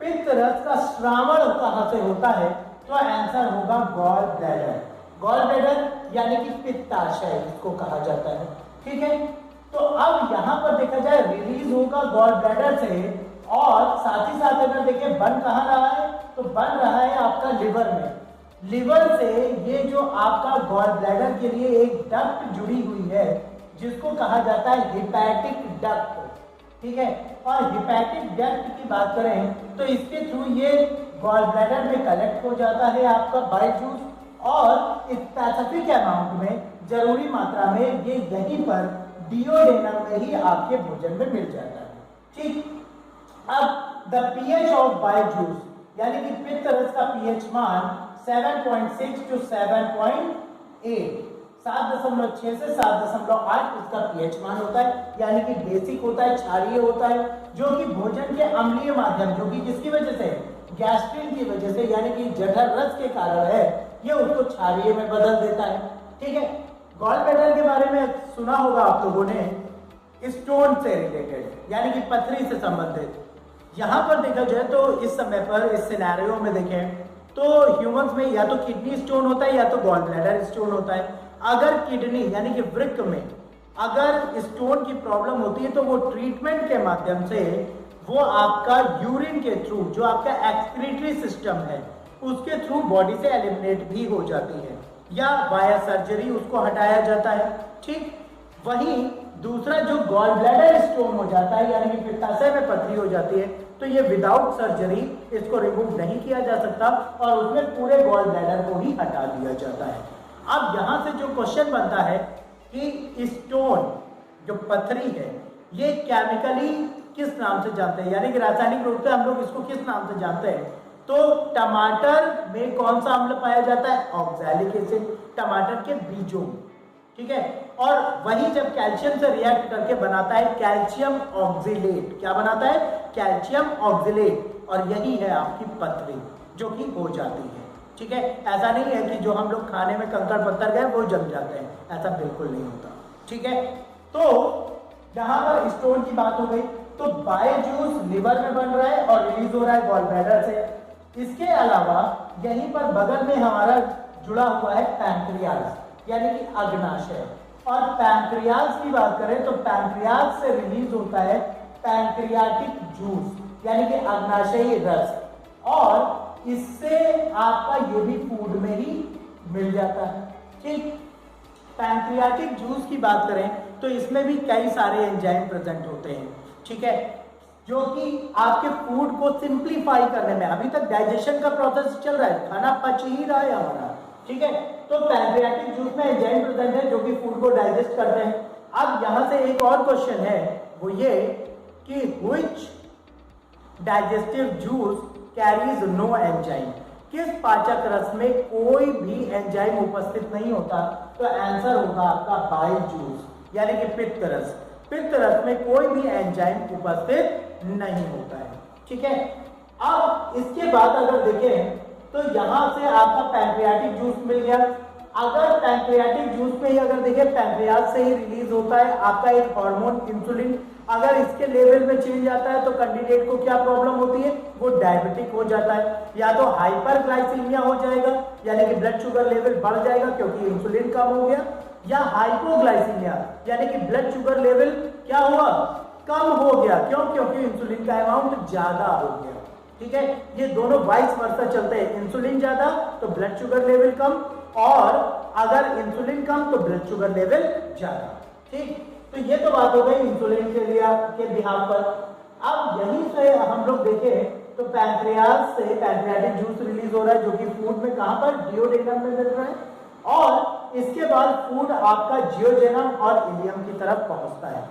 पित्त रस का श्रावण कहां से होता है? तो आंसर होगा गॉल ब्लैडर। गॉल ब्लैडर यानी कि पित्ताशय इसको कहा जाता है। ठीक है, तो अब यहां पर देखा जाए रिलीज होगा गॉल ब्लैडर से, और साथ ही साथ अगर देखें बन कहां रहा है? तो बन रहा है आपका लिवर में। लिवर से ये जो आपका गॉल ब्लैडर के लिए एक डक्ट जुड़ी हुई है जिसको कहा जाता है हिपैटिक डक्ट। ठीक है, और हिपैटिक डक्ट की बात करें तो इसके थ्रू ये गॉल ब्लैडर में कलेक्ट हो जाता है आपका बाइल जूस, और स्पेसिफिक अमाउंट में, जरूरी मात्रा में ये यहीं पर डियोडेनम में ही आपके भोजन में मिल जाता है। ठीक, अब the pH of bile juice, यानी कि पित्त रस का पीएच मान 7.6 to 7.8, 7.6 से 7.8 इसका पीएच मान होता है, यानी कि बेसिक होता है, क्षारीय होता है, जो कि भोजन के अम्लीय माध्यम, जो कि किसकी वजह से? गैस्ट्रिन की वजह से, यानी कि जठर रस के कारण है, ये उसको क्षारीय में बदल देता है। ठीक है, गॉल ब्लैडर के बारे में सुना होगा आप लोगों ने, स्टोन से रिलेटेड, यानी कि पथरी से संबंधित। यहां पर देखा जाए तो इस समय पर इस सिनेरियो में देखें तो ह्यूमंस में या तो किडनी स्टोन होता है या तो गॉल ब्लैडर स्टोन होता है। अगर किडनी यानी कि वृक्क में अगर स्टोन की प्रॉब्लम होती है तो वो ट्रीटमेंट के माध्यम से वो आपका यूरिन के थ्रू, जो आपका एक्सक्रीटरी सिस्टम है उसके थ्रू बॉडी से एलिमिनेट भी हो जाती है, या वाया सर्जरी उसको हटाया जाता है। ठीक, वहीं दूसरा जो गॉल ब्लैडर स्टोन हो जाता है, यानी कि पित्ताशय में पथरी हो जाती है, तो ये विदाउट सर्जरी इसको रिमूव नहीं किया जा सकता और उसमें पूरे गॉल ब्लैडर को ही हटा दिया जाता है। अब यहां से जो क्वेश्चन बनता है कि स्टोन जो पथरी है ये केमिकली किस नाम से जानते हैं, यानी कि रासायनिक रूप से हम लोग इसको किस नाम से जानते हैं? तो टमाटर में कौन सा अम्ल पाया जाता है? ऑक्सैलिक एसिड, टमाटर के बीजों। ठीक है, और वही जब कैल्शियम से रिएक्ट करके बनाता है कैल्शियम ऑक्जिलेट। क्या बनाता है? कैल्शियम ऑक्जिलेट, और यही है आपकी पथरी जो कि हो जाती है। ठीक है, ऐसा नहीं है कि जो हम लोग खाने में कंकड़ पत्थर गए वो जम जाते हैं, ऐसा बिल्कुल नहीं होता। ठीक है, तो जहां पर स्टोन की बात हो गई तो बाइल जूस लिवर में बन रहा है और रिलीज हो रहा है गॉल ब्लैडर से। इसके अलावा यहीं पर बगल में हमारा जुड़ा हुआ है पैंक्रियाज, यानी कि अग्नाशय। और पैंक्रियाज की बात करें तो पैंक्रियाज से रिलीज होता है पैंक्रियाटिक जूस, यानी कि अग्नाशयी रस, और इससे आपका ये भी फूड में ही मिल जाता है। ठीक, पैंक्रियाटिक जूस की बात करें तो इसमें भी कई सारे एंजाइम प्रेजेंट होते हैं। ठीक है, जो कि आपके फूड को सिंप्लीफाई करने में, अभी तक डाइजेशन का प्रोसेस चल रहा है, खाना पच ही रहा है हमारा, ठीक है। तो पैंक्रियाटिक जूस में एंजाइम प्रेजेंट है जो कि फूड को डाइजेस्ट करते हैं। अब यहां से एक और क्वेश्चन है, वो ये कि which digestive juice carries no enzyme, किस पाचक रस में कोई भी एंजाइम उपस्थित नहीं होता? तो आंसर होगा आपका बाइल जूस, यानी कि पित्त रस। पित्त रस में कोई भी एंजाइम उपस्थित नहीं होता है, ठीक है। अब इसके बाद अगर देखें तो यहां से आपका पैंक्रियाटिक जूस मिल गया। अगर पैंक्रियाटिक जूस में ही अगर देखें, पैंक्रियाज से ही रिलीज होता है आपका एक हार्मोन इंसुलिन। अगर इसके लेवल में चेंज आता है तो कैंडिडेट को क्या प्रॉब्लम होती है? वो डायबिटिक हो जाता है, या तो हाइपरग्लाइसीमिया हो जाएगा, यानी कि ब्लड शुगर लेवल बढ़ जाएगा क्योंकि इंसुलिन कम हो गया, या हाइपोग्लाइसीमिया, यानी कि ब्लड शुगर लेवल क्या हुआ? कम हो गया। क्यों? क्योंकि इंसुलिन का अमाउंट ज्यादा हो गया, ठीक है। ये दोनों वाइस वर्सा चलते हैं, इंसुलिन ज्यादा तो ब्लड शुगर लेवल कम, और अगर इंसुलिन कम तो ब्लड शुगर लेवल ज्यादा, ठीक। तो ये तो बात हो गई इंसुलिन के लिए के बिहाफ पर। अब यहीं से हम लोग देखें तो पैंक्रियाज से पैंक्रियाटिक जूस रिलीज हो रहा है जो कि फूड में कहां पर? डियोडेनम में मिल रहा है, और इसके बाद फूड आपका जियोजेनम और इलियम की तरफ पहुंचता है।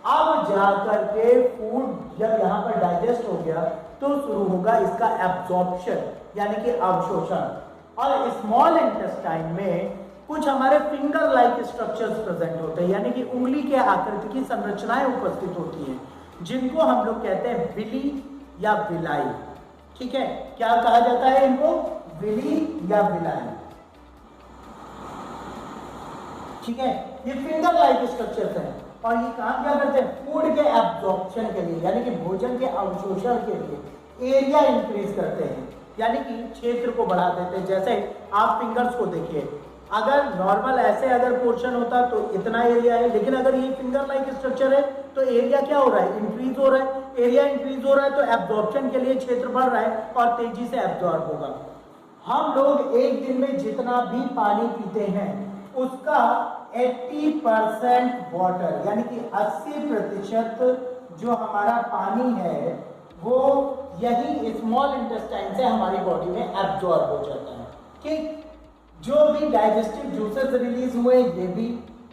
अब जाकर के फूड जब यहाँ पर डाइजेस्ट हो गया तो शुरू होगा इसका एब्जॉर्प्शन, यानी कि अवशोषण। और स्मॉल इंटेस्टाइन में कुछ हमारे फिंगर लाइक स्ट्रक्चर्स प्रेजेंट होते हैं, यानी कि उंगली के आकृति की संरचनाएं उपस्थित होती हैं, जिनको हम लोग कहते हैं विली या विलाई, ठीक है। क्या कहा जाता है इनको? विली या विलाई, ठीक है। ये फिंगर लाइक स्ट्रक्चर्स हैं, और ये काम क्या करते हैं? फूड के एब्जॉर्प्शन के लिए, यानी कि भोजन के अवशोषण के लिए एरिया इंक्रीज करते हैं, यानी कि क्षेत्र को बढ़ा देते हैं। जैसे आप फिंगर्स को देखिए, अगर नॉर्मल ऐसे अगर पोर्शन होता तो इतना एरिया है, लेकिन अगर ये फिंगर लाइक स्ट्रक्चर है तो एरिया क्या हो रहा है? इंक्रीज हो रहा है। एरिया इंक्रीज हो रहा है तो एब्जॉर्प्शन के लिए क्षेत्र बढ़ रहा है और तेजी से एब्जॉर्ब होगा। हम लोग एक दिन में जितना भी पानी पीते हैं उसका 80% वाटर, यानी कि 80% जो हमारा पानी है वो यही स्मॉल इंटेस्टाइन से हमारी बॉडी में एब्जॉर्ब हो जाता है, ठीक। जो भी डाइजेस्टिव जूसेस रिलीज हुए, ये भी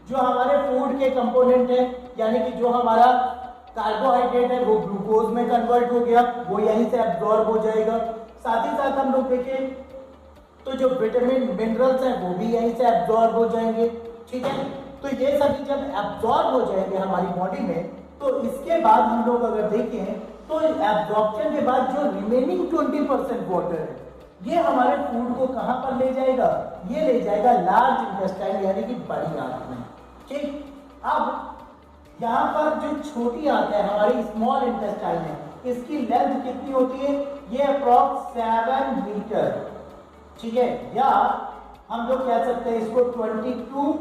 जो हमारे फूड के कंपोनेंट है, यानी कि जो हमारा कार्बोहाइड्रेट है वो ग्लूकोज में कन्वर्ट हो गया, वो यहीं से एब्जॉर्ब हो जाएगा। साथ ही साथ हम लोग देखें तो जो विटामिन मिनरल्स हैं वो भी यहीं से एब्जॉर्ब हो जाएंगे, ठीक है। तो ये सभी जब एब्जॉर्ब हो जाएंगे हमारी बॉडी में, तो इसके बाद हम लोग अगर देखें तो एब्जॉर्प्शन के बाद जो रिमेनिंग 20% वाटर है ये हमारे फूड को कहां पर ले जाएगा? ये ले जाएगा लार्ज इंटेस्टाइन, यानी कि बड़ी आंत में, ठीक। अब यहाँ पर जो छोटी आंत है हमारी स्मॉल इंटेस्टाइन है, इसकी लेंथ कितनी होती है? ये अप्रॉक्स 7 मीटर, ठीक है, या हम लोग कह सकते हैं इसको 22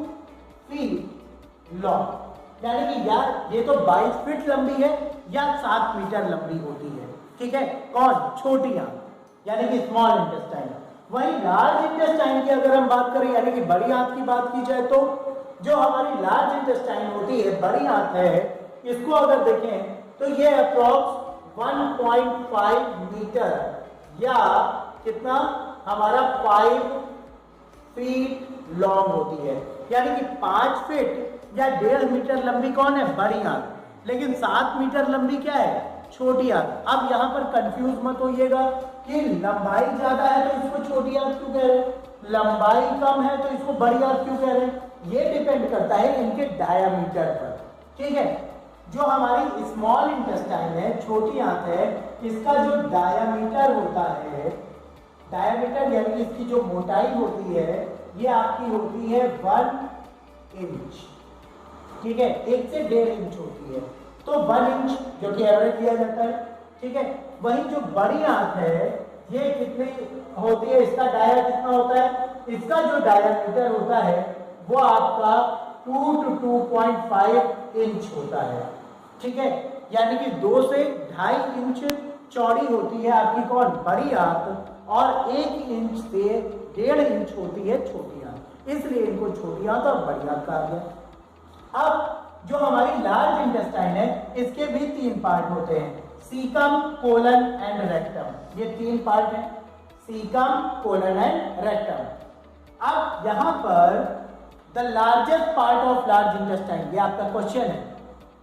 फीट लॉन्ग, यानी कि यार ये तो 22 फीट लंबी है या 7 मीटर लंबी होती है, ठीक है। कौन? छोटी आंत, यानी कि स्मॉल इंटेस्टाइन। वहीं लार्ज इंटेस्टाइन की अगर हम बात करें, यानी कि बड़ी आंत की बात की जाए, तो जो हमारी लार्ज इंटेस्टाइन होती है, बड़ी आंत है, इसको अगर देखें तो ये अप्रॉक्स 1.5 मीटर या कितना हमारा 5 फीट लॉन्ग होती है, यानी कि 5 फीट या 1.5 मीटर लंबी कौन है? बड़ी आंत। लेकिन 7 मीटर लंबी क्या है? छोटी आंत। अब यहाँ पर कंफ्यूज मत होइएगा कि लंबाई ज्यादा है तो इसको छोटी आंत क्यों कह रहे हैं, लंबाई कम है तो इसको बड़ी आंत क्यों कह रहे हैं। ये डिपेंड करता है इनके डायामीटर पर, ठीक है। जो हमारी स्मॉल इंटेस्टाइन है, छोटी आंत है, इसका जो डायामीटर होता है, डायामीटर यानी कि इसकी जो मोटाई होती है, ये आपकी होती है 1 इंच, ठीक है, 1 से 1.5 इंच होती है, तो 1 इंच जो कि एवरेज दिया जाता है, ठीक है। वही जो बड़ी आंत है ये कितनी होती है? इसका डाया कितना होता है? इसका जो डायामीटर होता है वो आपका 2 to 2.5 इंच होता है, ठीक है, यानी कि 2 से 2.5 इंच चौड़ी होती है आपकी कौन? बड़ी आंत, और 1 इंच से 1.5 इंच होती है छोटी आंत, इसलिए इनको छोटी आंत और बड़ी आंत कहा गया। अब जो हमारी लार्ज इंटेस्टाइन है इसके भी 3 पार्ट होते हैं, सीकम, कोलन एंड रेक्टम, ये 3 पार्ट है, सीकम, कोलन एंड रेक्टम। अब यहां पर the largest part of large intestine, ये आपका क्वेश्चन है,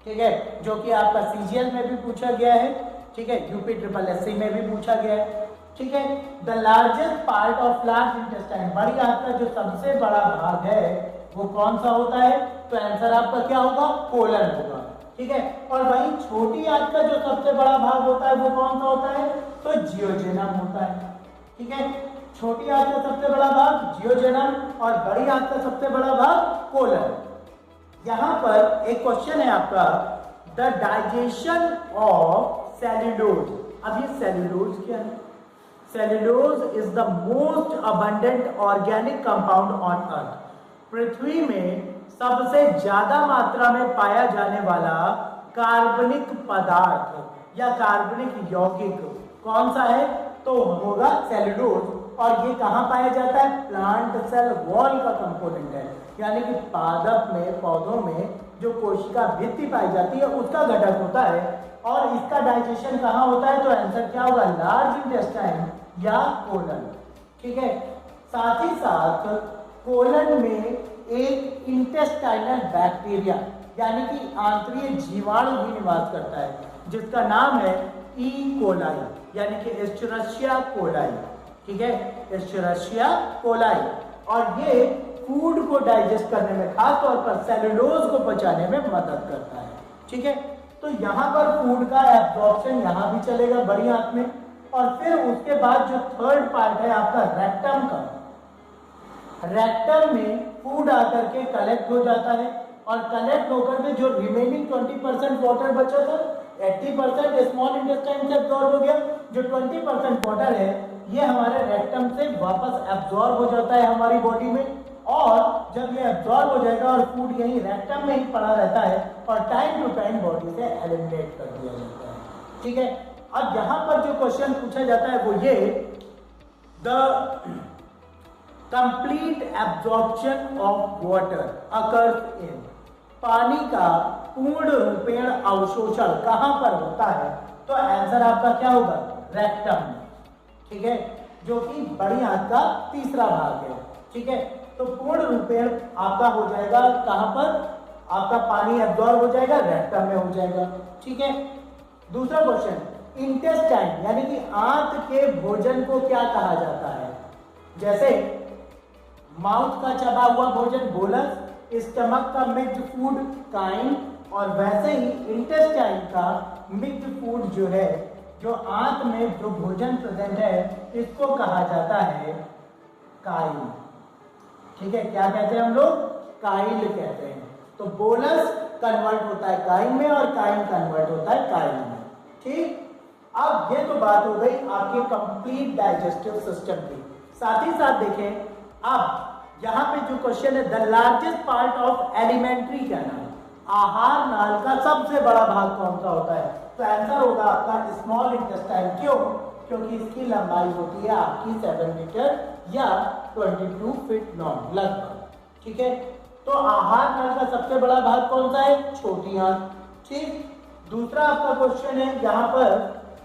ठीक है, जो कि आपका सीजीएल में भी पूछा गया है, ठीक है, यूपी ट्रिपल एससी में भी पूछा गया है, ठीक है। The largest part of large intestine, बड़ी आंत का जो सबसे बड़ा भाग है वो कौन सा होता है? तो आंसर आपका क्या होगा? कोलन होगा, ठीक है। और वहीं छोटी आंत का जो सबसे बड़ा भाग होता है वो कौन सा होता है? तो जियोजेनम होता है, ठीक है। छोटी आंत का सबसे बड़ा भाग जियोजेनम और बड़ी आंत का सबसे बड़ा भाग कोलन। यहां पर एक क्वेश्चन है आपका, द डाइजेशन ऑफ सेल्यूलोज। अब ये सेल्यूलोज क्या है? Cellulose is the most abundant organic compound on earth. पृथ्वी में सबसे ज्यादा मात्रा में पाया जाने वाला कार्बनिक पदार्थ या कार्बनिक यौगिक कौन सा है? तो होगा सेल्यूलोज। और ये कहां पाया जाता है? प्लांट सेल वॉल का कंपोनेंट है, यानी कि पादप में, पौधों में जो कोशिका भित्ति पाई जाती है उसका घटक होता है। और इसका डाइजेशन कहां होता है? तो आंसर क्या होगा? लार्ज इंटेस्टाइन या कोलन, ठीक है। साथ ही साथ कोलन में एक इंटेस्टाइनल बैक्टीरिया यानी कि आंतरीय जीवाणु भी निवास करता है, जिसका नाम है ई कोलाई यानी कि एस्चेरिशिया कोलाई, ठीक है, एस्चेरिशिया कोलाई। और ये फूड को डाइजेस्ट करने में, खासतौर पर सेलुलोज को पचाने में मदद करता है, ठीक है। तो यहाँ पर फूड का एब्जॉर्प्शन यहाँ भी चलेगा बड़ी आंत में। और फिर उसके बाद जो थर्ड पार्ट है आपका रेक्टम का, रेक्टम में फूड आकर के कलेक्ट हो जाता है और कलेक्ट होकर के जो रिमेनिंग 20% वाटर बचा था, 80% स्मॉल इंटेस्टाइन से एब्जॉर्ब हो गया, जो 20% वाटर है ये हमारे रेक्टम से वापस एब्जॉर्ब हो जाता है हमारी बॉडी में। और जब ये एब्जॉर्ब हो जाएगा और फूड यही रेक्टम में ही पड़ा रहता है और टाइम टू टाइम बॉडी से एलिमिनेट कर दिया जाता है, ठीक है। अब यहां पर जो क्वेश्चन पूछा जाता है वो ये, the complete absorption of water occurs in, पानी का पूर्ण रूपेण अवशोषण कहां पर होता है? तो आंसर आपका क्या होगा? रेक्टम में, ठीक है, जो कि बड़ी आंत का तीसरा भाग है, ठीक है। तो पूर्ण रूपेण आपका हो जाएगा कहां पर? आपका पानी एब्जॉर्ब हो जाएगा, रेक्टम में हो जाएगा, ठीक है। दूसरा क्वेश्चन, इंटेस्टाइन यानी कि आंत के भोजन को क्या कहा जाता है? जैसे माउथ का चबा हुआ भोजन बोलस, स्टमक का मिक्स्ड फूड काइन, और वैसे ही इंटेस्टाइन का मिक्स्ड फूड जो है, जो आंत में जो भोजन प्रेजेंट है, इसको कहा जाता है काइल, ठीक है। क्या कहते हैं हम लोग? काइल कहते हैं। तो बोलस कन्वर्ट होता है काइन में और काइन कन्वर्ट होता है काइल में, ठीक। अब ये तो बात हो गई आपके कंप्लीट डाइजेस्टिव सिस्टम की। साथ ही साथ देखें, अब यहां पे जो क्वेश्चन है, the largest part of alimentary canal, आहार नाल का सबसे बड़ा भाग कौन सा होता है? तो आंसर होगा आपका स्मॉल इंटेस्टाइन। क्यों? क्योंकि इसकी लंबाई होती है आपकी 7 मीटर या 22 फीट लॉन्ग लगभग, ठीक है। तो आहार नाल का सबसे बड़ा भाग कौन सा है? छोटी आंत, ठीक। दूसरा आपका क्वेश्चन है यहाँ पर,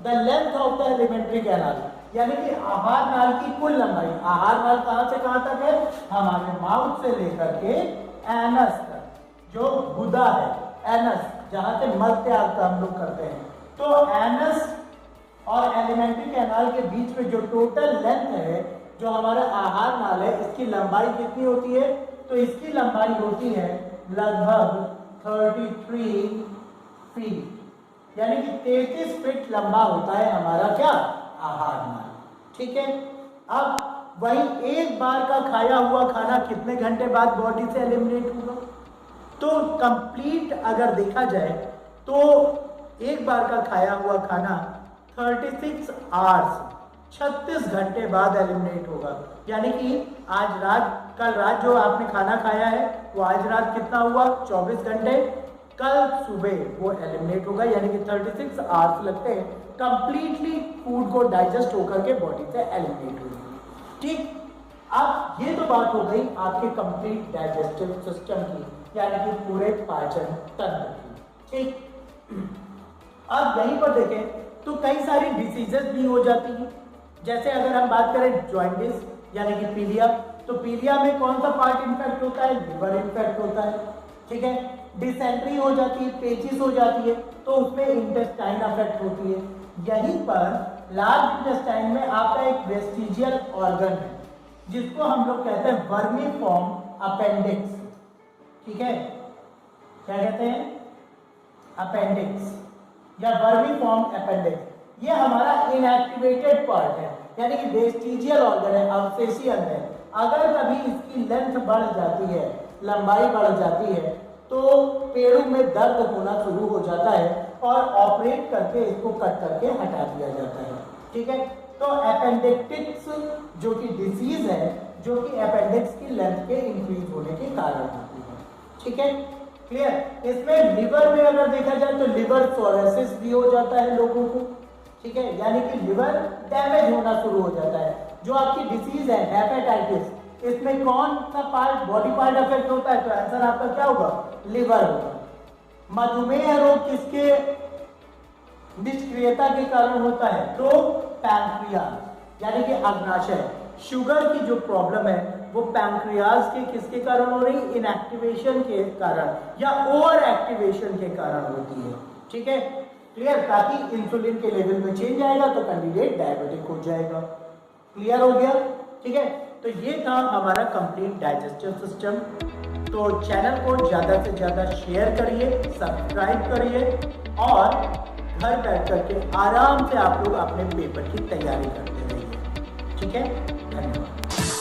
the length of the alimentary canal, यानी कि आहार नाल की कुल लंबाई। आहार नाल कहां से कहां तक है? हमारे माउथ से लेकर के एनस तक, जो गुदा है, एनस, जहां से मल त्याग का हम लोग करते हैं। तो एनस और एलिमेंट्री कैनाल के बीच में जो टोटल लेंथ है, जो हमारा आहार नाल है, इसकी लंबाई कितनी होती है? तो इसकी लंबाई होती है लगभग 33 फीट, यानी कि 33 फीट लंबा होता है हमारा क्या? आहार नाल, ठीक है। अब वही एक बार का खाया हुआ खाना कितने घंटे बाद बॉडी से एलिमिनेट होगा? तो कंप्लीट अगर देखा जाए तो एक बार का खाया हुआ खाना 36 आवर्स, 36 घंटे बाद एलिमिनेट होगा। यानी कि आज रात, कल रात जो आपने खाना खाया है वो आज रात कितना हुआ? 24 घंटे, कल सुबह वो एलिमिनेट होगा, यानी कि 36 आवर्स लगते हैं कंप्लीटली फूड को डाइजेस्ट होकर के बॉडी से एलिमिनेट होगी, ठीक। अब ये तो बात हो गई आपके कंप्लीट डाइजेस्टिव सिस्टम की, यानी कि पूरे पाचन तंत्र की, ठीक। अब यहीं पर देखें तो कई सारी डिसीजेस भी हो जाती हैं। जैसे अगर हम बात करें जॉइंटिस यानी कि पीलिया, तो पीलिया में कौन सा पार्ट इन्फेक्ट होता है? लिवर इन्फेक्ट होता है, ठीक है। डिसेंट्री हो जाती है, पेचिस हो जाती है, तो उसमें इंटेस्टाइन अफेक्ट होती है। यहीं पर लार्ज इंटेस्टाइन में आपका एक वेस्टिजियल ऑर्गन है जिसको हम लोग कहते हैं वर्मीफॉर्म अपेंडिक्स, ठीक है। क्या कहते हैं? अपेंडिक्स या वर्मीफॉर्म अपेंडिक्स। ये हमारा इनएक्टिवेटेड पार्ट है, यानी कि वेस्टिजियल ऑर्गन है, अवशेषी अंग है। अगर कभी इसकी लेंथ बढ़ जाती है, लंबाई बढ़ जाती है, तो पेड़ों में दर्द होना शुरू हो जाता है और ऑपरेट करके इसको कट करके हटा दिया जाता है, ठीक है। तो अपेंडिक्टिस जो कि डिसीज है, जो कि अपेंडिक्स की लेंथ के इंक्रीज होने के कारण होती है, ठीक है। क्लियर? इसमें लिवर में अगर देखा जाए तो लिवर सोरेसिस भी हो जाता है लोगों को, ठीक है, यानी कि लिवर डैमेज होना शुरू हो जाता है। जो आपकी डिसीज है हेपेटाइटिस, इसमें कौन सा पार्ट, बॉडी पार्ट अफेक्ट होता है? तो आंसर आपका क्या होगा? लिवर होगा। मधुमेह रोग किसके निष्क्रियता के कारण होता है? तो पैंक्रियाज यानी कि अग्नाशय। शुगर की जो प्रॉब्लम है वो पैंक्रियाज के किसके कारण हो रही? इनएक्टिवेशन के कारण या ओवर एक्टिवेशन के कारण होती है, ठीक है। क्लियर? ताकि इंसुलिन के लेवल में चेंज आएगा तो कैंडिडेट डायबिटिक हो जाएगा। क्लियर हो गया? ठीक है। तो ये था हमारा कंप्लीट डाइजेस्टिव सिस्टम। तो चैनल को ज़्यादा से ज़्यादा शेयर करिए, सब्सक्राइब करिए और घर बैठ करके आराम से आप लोग अपने पेपर की तैयारी करते रहिए, ठीक है। धन्यवाद।